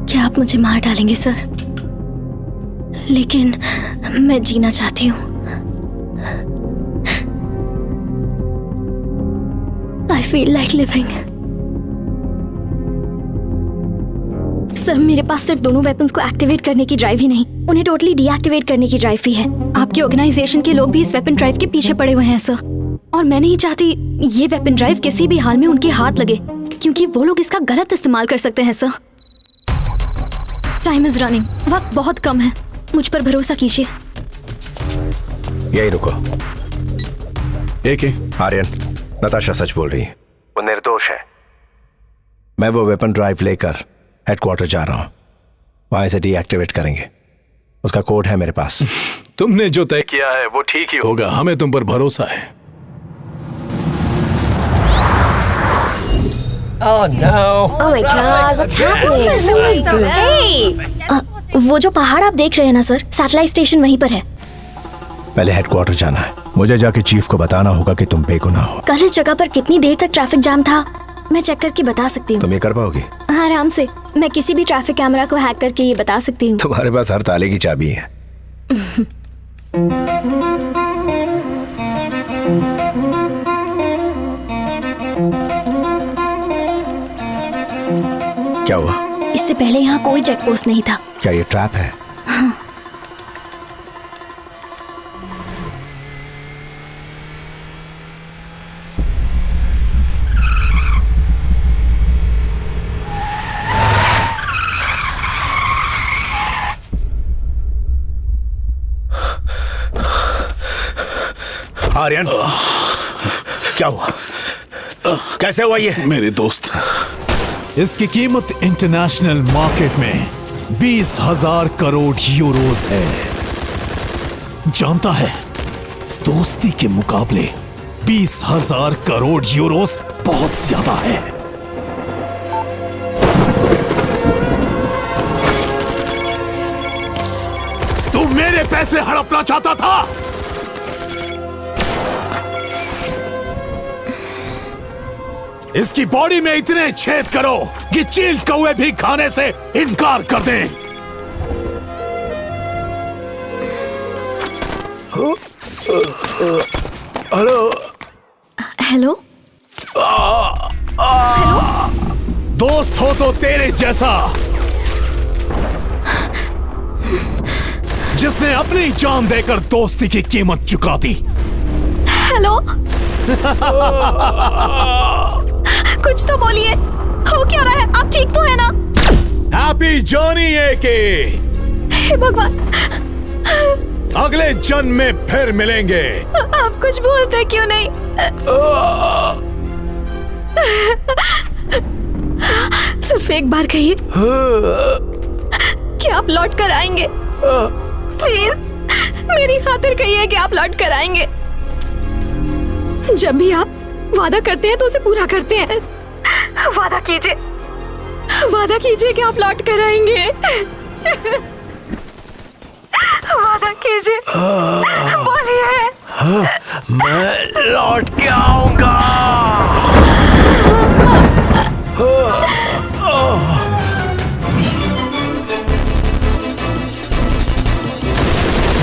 क्या आप मुझे मार डालेंगे सर? लेकिन मैं जीना चाहती हूँ। I feel like living. Sir मेरे पास सिर्फ दोनों वेपन्स को एक्टिवेट करने की ड्राइव ही नहीं, उन्हें टोटली डीएक्टिवेट करने की ड्राइव भी है। आपकी ऑर्गेनाइजेशन के लोग भी इस वेपन ड्राइव के पीछे पड़े हुए हैं सर, और मैं नहीं चाहती ये वेपन ड्राइव किसी भी हाल में उनके हाथ लगे, क्योंकि वो लोग इसका गलत इस्तेमाल कर सकते हैं सर। टाइम इज रनिंग, वक्त बहुत कम है, मुझ पर भरोसा कीजिए। यही रुको। एके, आर्यन, नताशा सच बोल रही है, वो निर्दोष है। मैं वो वेपन ड्राइव लेकर हेडक्वार्टर जा रहा हूं, वहां से डीएक्टिवेट करेंगे। उसका कोड है मेरे पास। तुमने जो तय किया है वो ठीक ही होगा, हमें तुम पर भरोसा है। Oh no! Oh my God, what's happening? Hey! वो जो पहाड़ आप देख रहे हैं ना सर, सैटेलाइट स्टेशन वहीं पर है। पहले हेडक्वार्टर जाना है, मुझे जाके चीफ को बताना होगा कि तुम बेगुनाह हो। कल इस जगह पर कितनी देर तक ट्रैफिक जाम था, मैं चेक करके बता सकती हूँ। तुम ये कर पाओगी? हाँ आराम से, मैं किसी भी ट्रैफिक कैमरा को हैक करके ये बता सकती हूँ। तुम्हारे पास हर ताले की चाबी है। क्या हुआ? इससे पहले यहाँ कोई चेक पोस्ट नहीं था। क्या ये ट्रैप है? हाँ। आर्यन, क्या हुआ? कैसे हुआ ये? मेरे दोस्त, इसकी कीमत इंटरनेशनल मार्केट में 20,000 करोड़ यूरोस है। जानता है, दोस्ती के मुकाबले 20,000 करोड़ यूरोस बहुत ज्यादा है। तू मेरे पैसे हड़पना चाहता था? इसकी बॉडी में इतने छेद करो कि चील कौवे भी खाने से इनकार कर दें। हेलो हेलो हेलो, दोस्त हो तो तेरे जैसा, जिसने अपनी जान देकर दोस्ती की कीमत चुका दी। हेलो कुछ तो बोलिए, हो क्या रहा है? आप ठीक तो है ना? हैप्पी जर्नी एके। हे भगवान, अगले जन्म में फिर मिलेंगे। आप कुछ बोलते क्यों नहीं? सिर्फ एक बार कहिए कि आप लौट कर आएंगे। प्लीज मेरी खातिर कहिए कि आप लौट कर आएंगे। जब भी आप वादा करते हैं तो उसे पूरा करते हैं। वादा कीजिए कि आप लौट कर आएंगे। वादा कीजिए, बोलिए। मैं लौट के आऊंगा।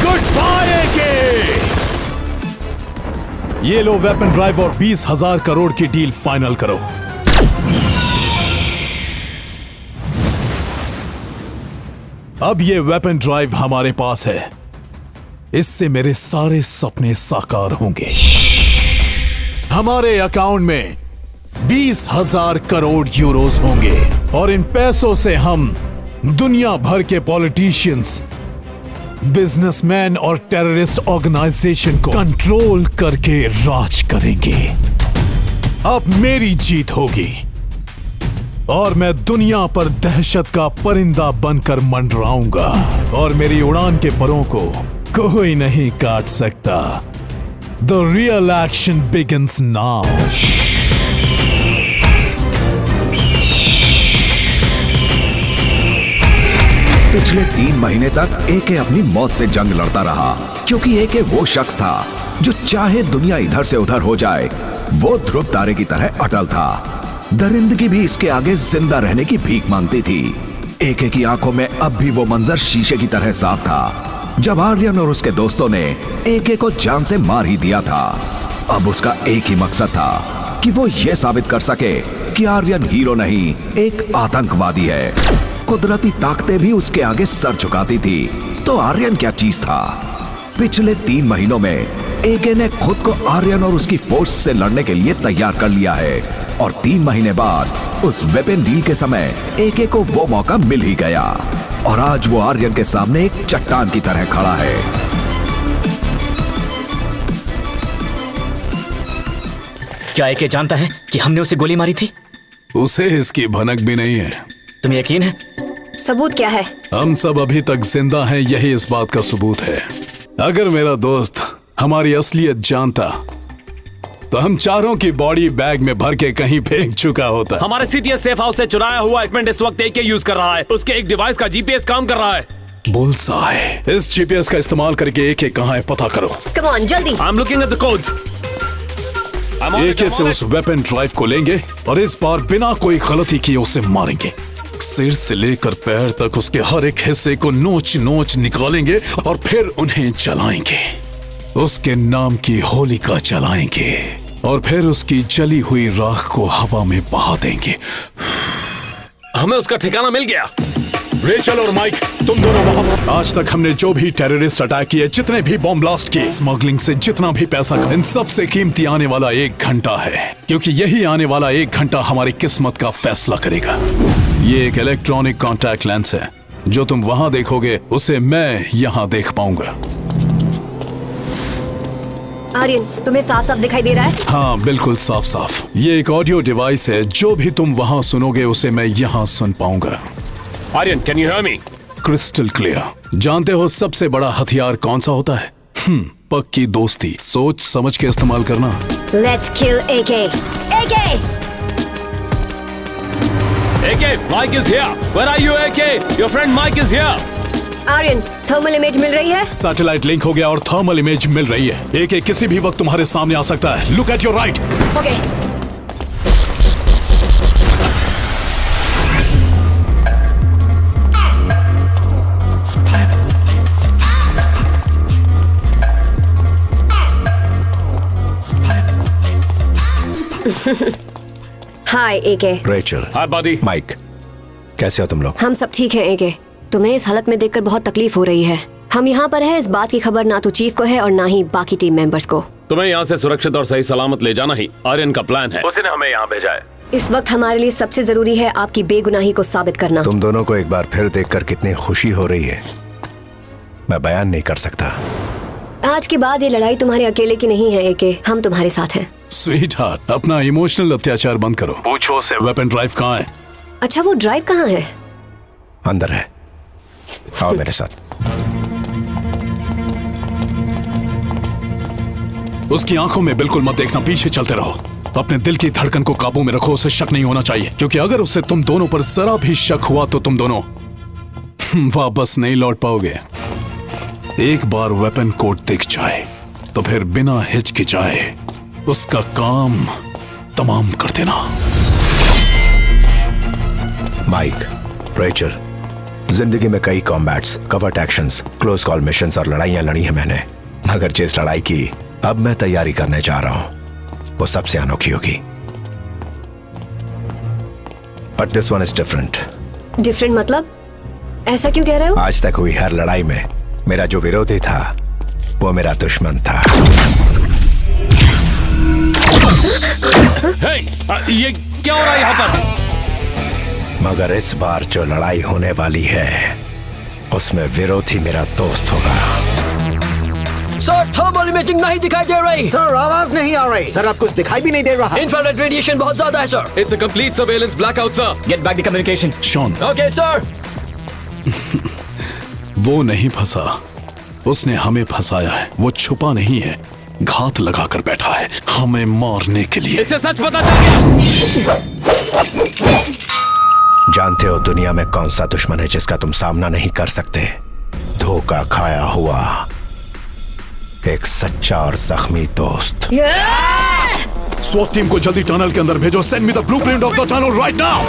Good by AK. ये लो वेपन ड्राइव और 20,000 करोड़ की डील फाइनल करो। अब ये वेपन ड्राइव हमारे पास है, इससे मेरे सारे सपने साकार होंगे। हमारे अकाउंट में 20,000 करोड़ यूरोस होंगे और इन पैसों से हम दुनिया भर के पॉलिटिशियंस, बिजनेसमैन और टेररिस्ट ऑर्गेनाइजेशन को कंट्रोल करके राज करेंगे। अब मेरी जीत होगी और मैं दुनिया पर दहशत का परिंदा बनकर मंडराऊंगा और मेरी उड़ान के परों को कोई नहीं काट सकता। The real action begins now. पिछले 3 महीने तक एके अपनी मौत से जंग लड़ता रहा, क्योंकि एके वो शख्स था जो चाहे दुनिया इधर से उधर हो जाए, वो ध्रुव तारे की तरह अटल था। दरिंदगी भी इसके आगे जिंदा रहने की भीख मांगती थी। एके की आंखों में अब भी वो मंजर शीशे की तरह साफ था जब आर्यन और उसके दोस्तों ने एके को जान से मार ही दिया था। अब उसका एक ही मकसद था कि वो ये साबित कर सके कि आर्यन हीरो नहीं, एक आतंकवादी है। कुदरती ताकतें भी उसके आगे सर झुकाती थी, तो आर्यन क्या चीज था। पिछले 3 महीनों में एके ने खुद को आर्यन और उसकी फोर्स से लड़ने के लिए तैयार कर लिया है और 3 महीने बाद उस वेपन डील के समय एके को वो मौका मिल ही गया और आज वो आर्यन के सामने एक चट्टान की तरह खड़ा है। क्या एके जानता है कि हमने उसे गोली मारी थी? उसे इसकी भनक भी नहीं है। तुम्हें यकीन है? सबूत क्या है? हम सब अभी तक जिंदा हैं, यही इस बात का सबूत है। अगर मेरा दोस्त हमारी असलियत जानता तो हम चारों की बॉडी बैग में भर के कहीं फेंक चुका होता। हमारे सीटीएस सेफ हाउस से चुराया हुआ इक्विपमेंट इस वक्त एके यूज कर रहा है। उसके एक डिवाइस का जीपीएस काम कर रहा है। बुल्सआई, इस जीपीएस का इस्तेमाल करके एके कहाँ है पता करो। कम ऑन जल्दी। I am looking at the codes. AK से उस वेपन ड्राइव को लेंगे और इस बार बिना कोई गलती किए उसे मारेंगे। सिर से लेकर पैर तक उसके हर एक हिस्से को नोच नोच निकालेंगे और फिर उन्हें जलाएंगे। उसके नाम की होलिका जलाएंगे और फिर उसकी जली हुई राख को हवा में बहा देंगे। हमें उसका ठिकाना मिल गया। रेचल और माइक, तुम दोनों वहां। आज तक हमने जो भी टेररिस्ट अटैक किए, जितने भी बॉम्ब ब्लास्ट किए, स्मगलिंग से जितना भी पैसा इन सबसे कीमती आने वाला 1 घंटा है, क्योंकि यही आने वाला 1 घंटा हमारी किस्मत का फैसला करेगा। ये एक इलेक्ट्रॉनिक कॉन्टैक्ट लेंस है। जो तुम वहां देखोगे उसे मैं यहां देख पाऊंगा। आर्यन, तुम्हें साफ साफ दिखाई दे रहा है? हाँ, बिल्कुल साफ साफ। ये एक ऑडियो डिवाइस है। जो भी तुम वहां सुनोगे उसे मैं यहाँ सुन पाऊंगा। Aryan, can you hear me? Crystal clear. जानते हो सबसे बड़ा हथियार कौन सा होता है? पक्की दोस्ती। सोच समझ के इस्तेमाल करना। Let's kill AK. AK! AK, Mike is here. Where are you AK? Your friend Mike is here. Aryan, thermal image मिल रही है? सैटेलाइट लिंक हो गया और थर्मल इमेज मिल रही है। एके किसी भी वक्त तुम्हारे सामने आ सकता है। Look at your right. Okay. Hi AK. Rachel, hi body. Mike, कैसे हो तुम लोग? हम सब ठीक हैं एके। तुम्हें इस हालत में देखकर बहुत तकलीफ हो रही है। हम यहाँ पर हैं, इस बात की खबर ना तो चीफ को है और ना ही बाकी टीम मेंबर्स को। तुम्हें यहाँ से सुरक्षित और सही सलामत ले जाना ही आर्यन का प्लान है। उसने हमें यहाँ भेजा है। इस वक्त हमारे लिए सबसे जरूरी है आपकी बेगुनाही को साबित करना। तुम दोनों को एक बार फिर देखकर कितनी खुशी हो रही है, मैं बयान नहीं कर सकता। आज के बाद ये लड़ाई तुम्हारे अकेले की नहीं है एके, हम तुम्हारे साथ हैं। स्वीट हार्ट, अपना इमोशनल अत्याचार बंद करो। पूछो से वेपन ड्राइव कहाँ है? अच्छा, वो ड्राइव कहाँ है? अंदर है, आओ मेरे साथ। उसकी आंखों में बिल्कुल मत देखना, पीछे चलते रहो। अपने दिल की धड़कन को काबू में रखो, उसे शक नहीं होना चाहिए, क्योंकि अगर उसे तुम दोनों पर जरा भी शक हुआ तो तुम दोनों वापस नहीं लौट पाओगे। एक बार वेपन कोड दिख जाए तो फिर बिना हिचकिचाए उसका काम तमाम कर देना। माइक, रेचल, जिंदगी में कई combats, covert actions, close call missions और लड़ाइयां लड़ी हैं मैंने, मगर जिस लड़ाई की अब मैं तैयारी करने जा रहा हूं वो सबसे अनोखी होगी। But this one is different. Different मतलब? ऐसा क्यों कह रहे हो? आज तक हुई हर लड़ाई में मेरा जो विरोधी था वो मेरा दुश्मन था। हे, ये क्या हो रहा है यहाँ पर? मगर इस बार जो लड़ाई होने वाली है उसमें विरोधी मेरा दोस्त होगा। सर, थर्मल इमेजिंग नहीं दिखाई दे रही। सर, आवाज नहीं आ रही। सर, अब कुछ दिखाई भी नहीं दे रहा। इंफ्रारेड रेडिएशन बहुत ज्यादा है sir. It's a complete surveillance blackout sir. Get back the communication. Shawn. Okay sir. वो नहीं फंसा, उसने हमें फंसाया है। वो छुपा नहीं है, घात लगाकर बैठा है हमें मारने के लिए। इसे सच पता चल गया। जानते हो दुनिया में कौन सा दुश्मन है जिसका तुम सामना नहीं कर सकते? धोखा खाया हुआ एक सच्चा और जख्मी दोस्त। स्वॉट टीम को जल्दी टनल के अंदर भेजो। Send me the blueprint of the tunnel right now.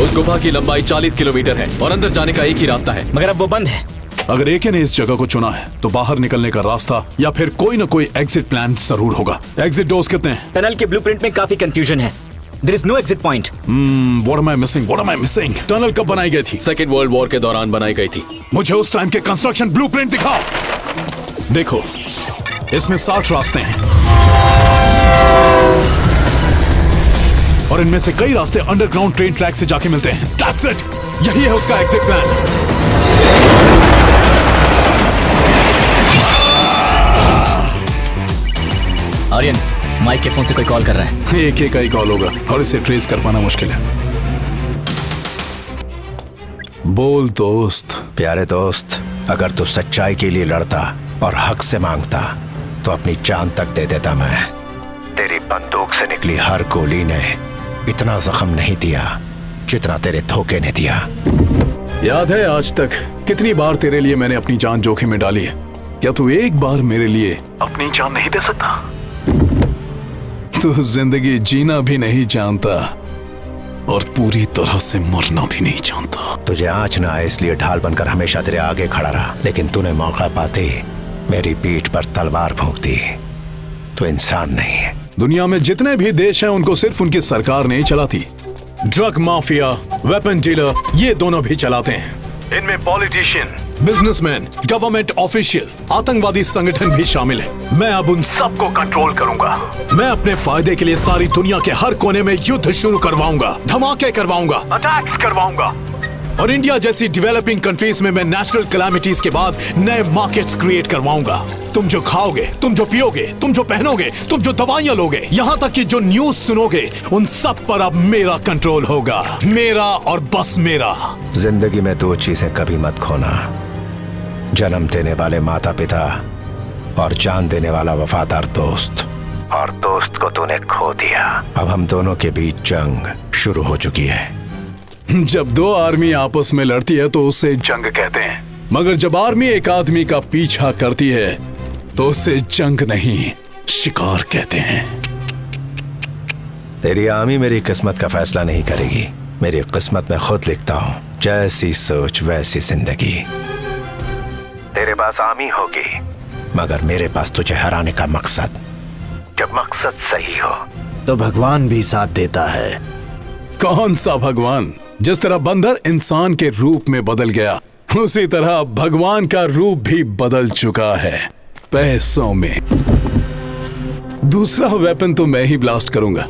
उस गुफा की लंबाई 40 किलोमीटर है और अंदर जाने का एक ही रास्ता है। मगर अब वो बंद है। अगर एके ने इस जगह को चुना है तो बाहर निकलने का रास्ता या फिर कोई ना कोई एग्जिट प्लान जरूर होगा। एग्जिट डोर्स कितने हैं? टनल के ब्लूप्रिंट में काफी कंफ्यूजन है। There is no exit point. What am I missing? What am I missing? Tunnel कब बनाई गई थी? सेकेंड वर्ल्ड वॉर के दौरान बनाई गई थी। मुझे उस टाइम के कंस्ट्रक्शन ब्लूप्रिंट दिखाओ। देखो, इसमें 60 रास्ते हैं और इनमें से कई रास्ते अंडरग्राउंड ट्रेन ट्रैक से जाके मिलते हैं। That's it! यही है उसका एग्जिट प्लान। आर्यन, माइक के फोन से कोई कॉल कर रहा है। एक का ही कॉल होगा और इसे ट्रेस कर पाना मुश्किल है। बोल दोस्त। प्यारे दोस्त, अगर तू सच्चाई के लिए लड़ता और हक से मांगता तो अपनी जान तक दे देता मैं। तेरी बंदूक से निकली हर गोली ने इतना जख्म नहीं दिया जितना तेरे धोखे ने दिया। याद है आज तक कितनी बार तेरे लिए मैंने अपनी जान जोखिम में डाली है? क्या तू एक बार मेरे लिए अपनी जान नहीं दे सकता? तू जिंदगी जीना भी नहीं जानता और पूरी तरह से मरना भी नहीं जानता। तुझे आँच ना आए इसलिए ढाल बनकर हमेशा तेरे आगे खड़ा रहा, लेकिन तूने मौका पाते मेरी पीठ पर तलवार भोंक दी। तू इंसान नहीं है। दुनिया में जितने भी देश हैं उनको सिर्फ उनकी सरकार नहीं चलाती। ड्रग माफिया, वेपन डीलर, ये दोनों भी चलाते हैं। इनमें पॉलिटिशियन, बिजनेसमैन, गवर्नमेंट ऑफिशियल, आतंकवादी संगठन भी शामिल है। मैं अब उन सबको कंट्रोल करूंगा। मैं अपने फायदे के लिए सारी दुनिया के हर कोने में युद्ध शुरू करवाऊंगा, धमाके करवाऊंगा, अटैक्स करवाऊंगा। और इंडिया जैसी डेवलपिंग कंट्रीज में मैं नेचुरल कैलामिटीज के बाद नए मार्केट्स क्रिएट करवाऊंगा। तुम जो खाओगे, तुम जो पियोगे, तुम जो पहनोगे, तुम जो दवाइयां लोगे, यहाँ तक कि जो न्यूज सुनोगे, उन सब पर अब मेरा कंट्रोल होगा। मेरा और बस मेरा। जिंदगी में दो चीजें कभी मत खोना, जन्म देने वाले माता पिता और जान देने वाला वफादार दोस्त। और दोस्त को तूने खो दिया। अब हम दोनों के बीच जंग शुरू हो चुकी है। जब दो आर्मी आपस में लड़ती है तो उसे जंग कहते हैं, मगर जब आर्मी एक आदमी का पीछा करती है तो उसे जंग नहीं, शिकार कहते हैं। तेरी आर्मी मेरी किस्मत का फैसला नहीं करेगी। मेरी किस्मत में खुद लिखता हूँ, जैसी सोच वैसी जिंदगी। तेरे पास आर्मी होगी, मगर मेरे पास तुझे हराने का मकसद। जब मकसद सही हो तो भगवान भी साथ देता है। कौन सा भगवान? जिस तरह बंदर इंसान के रूप में बदल गया, उसी तरह भगवान का रूप भी बदल चुका है, पैसों में। दूसरा वेपन तो मैं ही ब्लास्ट करूंगा,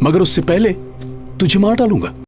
मगर उससे पहले तुझे मार डालूंगा।